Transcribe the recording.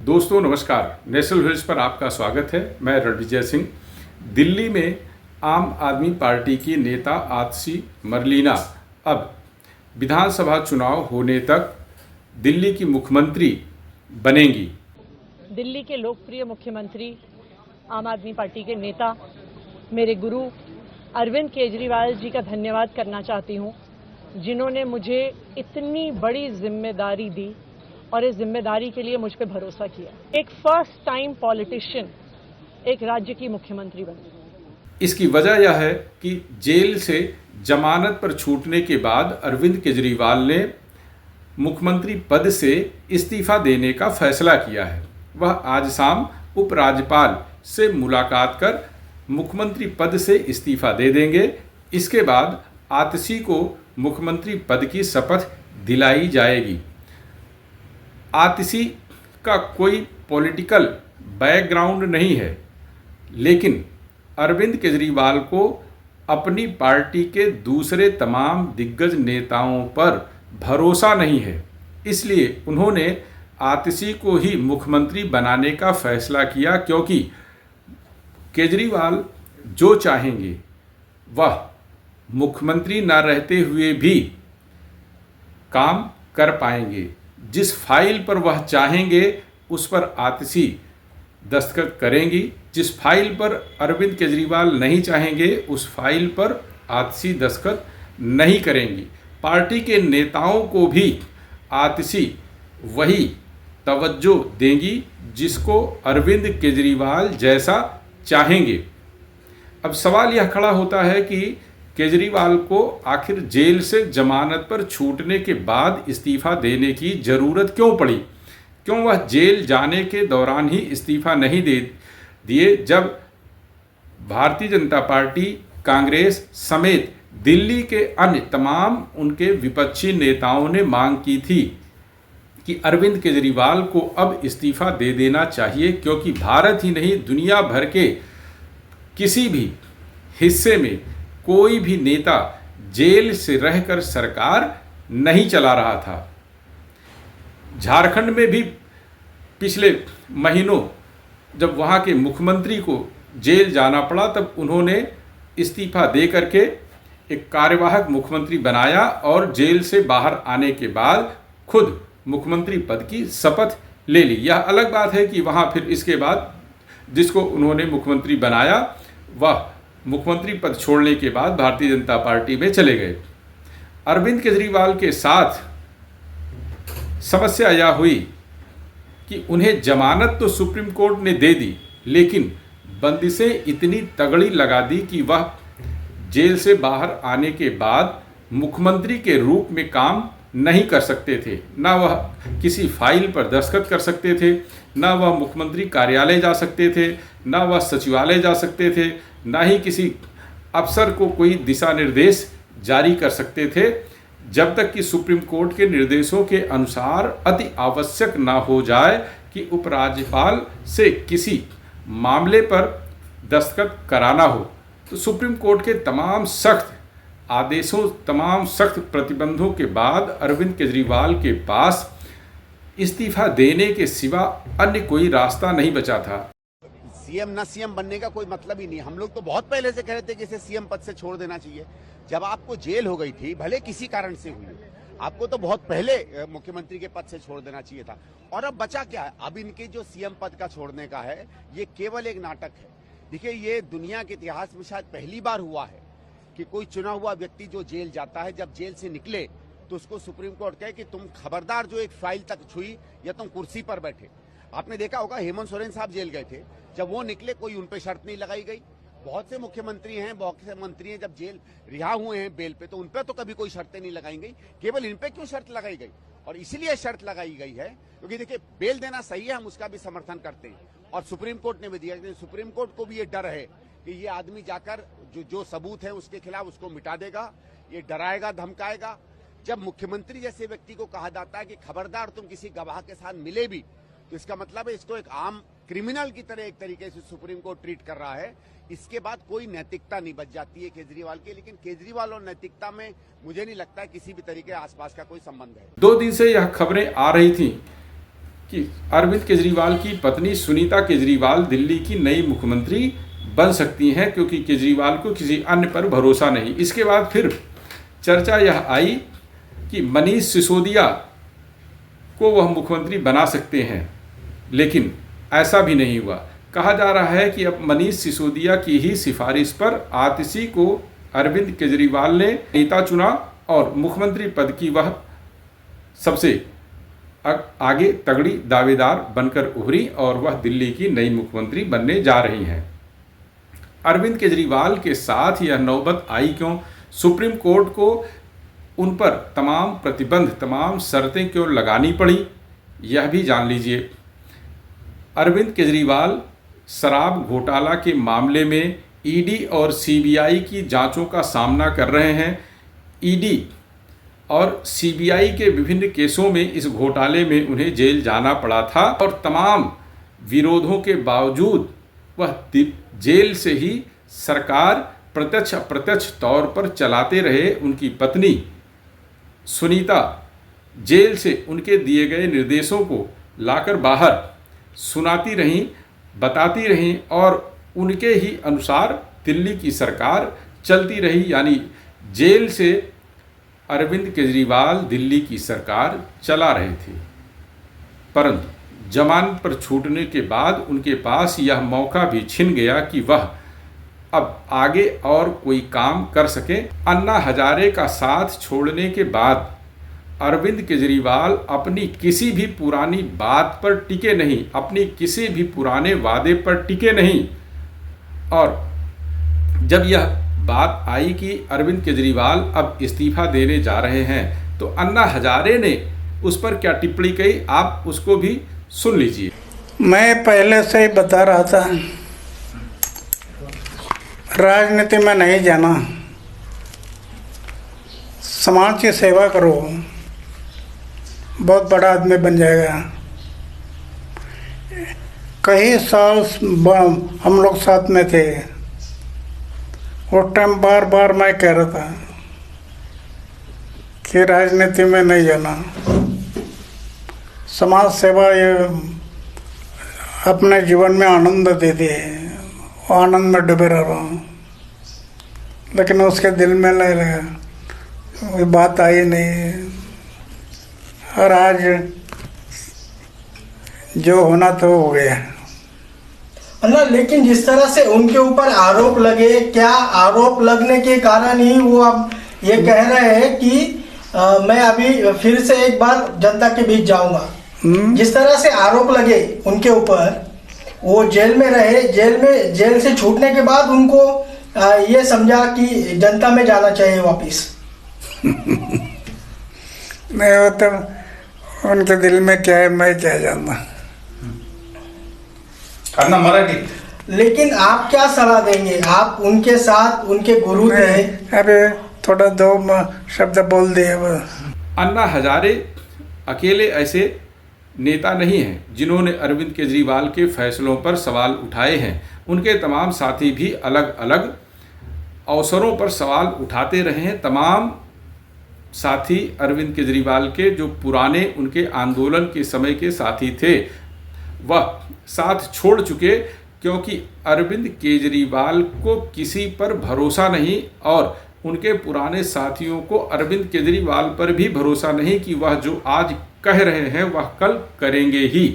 दोस्तों नमस्कार, national wheels पर आपका स्वागत है। मैं रणविजय सिंह। दिल्ली में आम आदमी पार्टी की नेता आतिशी मरलीना अब विधानसभा चुनाव होने तक दिल्ली की मुख्यमंत्री बनेंगी। दिल्ली के लोकप्रिय मुख्यमंत्री, आम आदमी पार्टी के नेता, मेरे गुरु अरविंद केजरीवाल जी का धन्यवाद करना चाहती हूं, जिन्होंने मुझे इतनी बड़ी जिम्मेदारी दी और इस जिम्मेदारी के लिए मुझ पर भरोसा किया। एक फर्स्ट टाइम पॉलिटिशियन एक राज्य की मुख्यमंत्री बनी। इसकी वजह यह है कि जेल से जमानत पर छूटने के बाद अरविंद केजरीवाल ने मुख्यमंत्री पद से इस्तीफा देने का फैसला किया है। वह आज शाम उपराज्यपाल से मुलाकात कर मुख्यमंत्री पद से इस्तीफा दे देंगे। इसके बाद आतिशी को मुख्यमंत्री पद की शपथ दिलाई जाएगी। आतिशी का कोई पॉलिटिकल बैकग्राउंड नहीं है, लेकिन अरविंद केजरीवाल को अपनी पार्टी के दूसरे तमाम दिग्गज नेताओं पर भरोसा नहीं है, इसलिए उन्होंने आतिशी को ही मुख्यमंत्री बनाने का फैसला किया, क्योंकि केजरीवाल जो चाहेंगे वह मुख्यमंत्री न रहते हुए भी काम कर पाएंगे। जिस फाइल पर वह चाहेंगे उस पर आतिशी दस्तखत करेंगी। जिस फाइल पर अरविंद केजरीवाल नहीं चाहेंगे उस फाइल पर आतिशी दस्तखत नहीं करेंगी। पार्टी के नेताओं को भी आतिशी वही तवज्जो देंगी जिसको अरविंद केजरीवाल जैसा चाहेंगे। अब सवाल यह खड़ा होता है कि केजरीवाल को आखिर जेल से जमानत पर छूटने के बाद इस्तीफा देने की ज़रूरत क्यों पड़ी? क्यों वह जेल जाने के दौरान ही इस्तीफा नहीं दे दिए, जब भारतीय जनता पार्टी, कांग्रेस समेत दिल्ली के अन्य तमाम उनके विपक्षी नेताओं ने मांग की थी कि अरविंद केजरीवाल को अब इस्तीफा दे देना चाहिए, क्योंकि भारत ही नहीं दुनिया भर के किसी भी हिस्से में कोई भी नेता जेल से रहकर सरकार नहीं चला रहा था। झारखंड में भी पिछले महीनों जब वहाँ के मुख्यमंत्री को जेल जाना पड़ा, तब उन्होंने इस्तीफा दे करके एक कार्यवाहक मुख्यमंत्री बनाया और जेल से बाहर आने के बाद खुद मुख्यमंत्री पद की शपथ ले ली। यह अलग बात है कि वहाँ फिर इसके बाद जिसको उन्होंने मुख्यमंत्री बनाया वह मुख्यमंत्री पद छोड़ने के बाद भारतीय जनता पार्टी में चले गए। अरविंद केजरीवाल के साथ समस्या यह हुई कि उन्हें जमानत तो सुप्रीम कोर्ट ने दे दी, लेकिन बंदिशें इतनी तगड़ी लगा दी कि वह जेल से बाहर आने के बाद मुख्यमंत्री के रूप में काम नहीं कर सकते थे। ना वह किसी फाइल पर दस्तखत कर सकते थे, ना वह मुख्यमंत्री कार्यालय जा सकते थे, ना वह सचिवालय जा सकते थे, ना ही किसी अफसर को कोई दिशा निर्देश जारी कर सकते थे, जब तक कि सुप्रीम कोर्ट के निर्देशों के अनुसार अति आवश्यक ना हो जाए कि उपराज्यपाल से किसी मामले पर दस्तखत कराना हो। तो सुप्रीम कोर्ट के तमाम सख्त आदेशों, तमाम सख्त प्रतिबंधों के बाद अरविंद केजरीवाल के पास इस्तीफा देने के सिवा अन्य कोई रास्ता नहीं बचा था। सीएम ना सीएम बनने का कोई मतलब ही नहीं। हम लोग तो बहुत पहले से कह रहे थे कि इसे सीएम पद से छोड़ देना चाहिए। जब आपको जेल हो गई थी, भले किसी कारण से हुई, आपको तो बहुत पहले मुख्यमंत्री के पद से छोड़ देना चाहिए था। और अब बचा क्या है? अब इनके जो सीएम पद का छोड़ने का है, ये केवल एक नाटक है। देखिए, ये दुनिया के इतिहास में शायद पहली बार हुआ है कि कोई चुना हुआ व्यक्ति जो जेल जाता है, जब जेल से निकले तो उसको सुप्रीम कोर्ट कहे कि तुम खबरदार जो एक फाइल तक छुई या तुम कुर्सी पर बैठे। आपने देखा होगा हेमंत सोरेन साहब जेल गए थे, जब वो निकले कोई उन पे शर्त नहीं लगाई गई। बहुत से मुख्यमंत्री हैं, बहुत से मंत्री हैं, जब जेल रिहा हुए हैं बेल पे, तो उन पे तो कभी कोई शर्तें नहीं लगाई गई। केवल इन पे क्यों शर्त लगाई गई? और इसीलिए शर्त लगाई गई है क्योंकि देखिए, बेल देना सही है, हम उसका भी समर्थन करते हैं और सुप्रीम कोर्ट ने भी दिया। सुप्रीम कोर्ट को भी ये डर है कि ये आदमी जाकर जो सबूत है उसके खिलाफ उसको मिटा देगा, ये डराएगा, धमकाएगा। जब मुख्यमंत्री जैसे व्यक्ति को कहा जाता है कि खबरदार तुम किसी गवाह के साथ मिले भी, तो इसका मतलब है इसको एक आम क्रिमिनल की तरह एक तरीके से सुप्रीम कोर्ट ट्रीट कर रहा है। इसके बाद कोई नैतिकता नहीं बच जाती है केजरीवाल की। लेकिन केजरीवाल और नैतिकता में मुझे नहीं लगता है किसी भी तरीके आसपास का कोई संबंध है। 2 दिन से यह खबरें आ रही थी कि अरविंद केजरीवाल की पत्नी सुनीता केजरीवाल दिल्ली की नई मुख्यमंत्री बन सकती हैं, क्योंकि केजरीवाल को किसी अन्य पर भरोसा नहीं। इसके बाद फिर चर्चा यह आई कि मनीष सिसोदिया को वह मुख्यमंत्री बना सकते हैं, लेकिन ऐसा भी नहीं हुआ। कहा जा रहा है कि अब मनीष सिसोदिया की ही सिफारिश पर आतिशी को अरविंद केजरीवाल ने नेता चुना और मुख्यमंत्री पद की वह सबसे आगे तगड़ी दावेदार बनकर उभरी और वह दिल्ली की नई मुख्यमंत्री बनने जा रही हैं। अरविंद केजरीवाल के साथ यह नौबत आई क्यों? सुप्रीम कोर्ट को उन पर तमाम प्रतिबंध, तमाम शर्तें क्यों लगानी पड़ी, यह भी जान लीजिए। अरविंद केजरीवाल शराब घोटाला के मामले में ईडी और सीबीआई की जांचों का सामना कर रहे हैं। ईडी और सीबीआई के विभिन्न केसों में इस घोटाले में उन्हें जेल जाना पड़ा था और तमाम विरोधों के बावजूद वह जेल से ही सरकार प्रत्यक्ष अप्रत्यक्ष तौर पर चलाते रहे। उनकी पत्नी सुनीता जेल से उनके दिए गए निर्देशों को लाकर बाहर सुनाती रहीं, बताती रहीं और उनके ही अनुसार दिल्ली की सरकार चलती रही। यानी जेल से अरविंद केजरीवाल दिल्ली की सरकार चला रहे थे, परंतु जमानत पर छूटने के बाद उनके पास यह मौका भी छिन गया कि वह अब आगे और कोई काम कर सके। अन्ना हजारे का साथ छोड़ने के बाद अरविंद केजरीवाल अपनी किसी भी पुरानी बात पर टिके नहीं, अपनी किसी भी पुराने वादे पर टिके नहीं। और जब यह बात आई कि अरविंद केजरीवाल अब इस्तीफा देने जा रहे हैं, तो अन्ना हजारे ने उस पर क्या टिप्पणी कही, आप उसको भी सुन लीजिए। मैं पहले से ही बता रहा था, राजनीति में नहीं जाना, समाज की सेवा करो, बहुत बड़ा आदमी बन जाएगा। कई साल हम लोग साथ में थे, उस टाइम बार बार मैं कह रहा था कि राजनीति में नहीं जाना, समाज सेवा ये अपने जीवन में आनंद दे दे, आनंद में डूबे रह रहा हूँ। लेकिन उसके दिल में नहीं लगा, वो बात आई नहीं। और आज जो होना तो हो गया। अन्ना, लेकिन जिस तरह से उनके ऊपर आरोप लगे, क्या आरोप लगने के कारण ही वो अब ये कह रहे हैं कि मैं अभी फिर से एक बार जनता के बीच जाऊंगा? जिस तरह से आरोप लगे उनके ऊपर, वो जेल में रहे, जेल से छूटने के बाद उनको ये समझा कि जनता में जाना चाहिए वापिस। नहीं, वो तो उनके दिल में क्या है मैं क्या जानता। अन्ना मराठी। लेकिन आप क्या सलाह देंगे? आप उनके साथ, उनके गुरु थे। अरे थोड़ा दो शब्द बोल दिए। अन्ना हजारे अकेले ऐसे नेता नहीं हैं जिन्होंने अरविंद केजरीवाल के फैसलों पर सवाल उठाए हैं। उनके तमाम साथी भी अलग अलग अवसरों पर सवाल उठाते रहे हैं। तमाम साथी अरविंद केजरीवाल के जो पुराने उनके आंदोलन के समय के साथी थे, वह साथ छोड़ चुके, क्योंकि अरविंद केजरीवाल को किसी पर भरोसा नहीं और उनके पुराने साथियों को अरविंद केजरीवाल पर भी भरोसा नहीं कि वह जो आज कह रहे हैं वह कल करेंगे ही।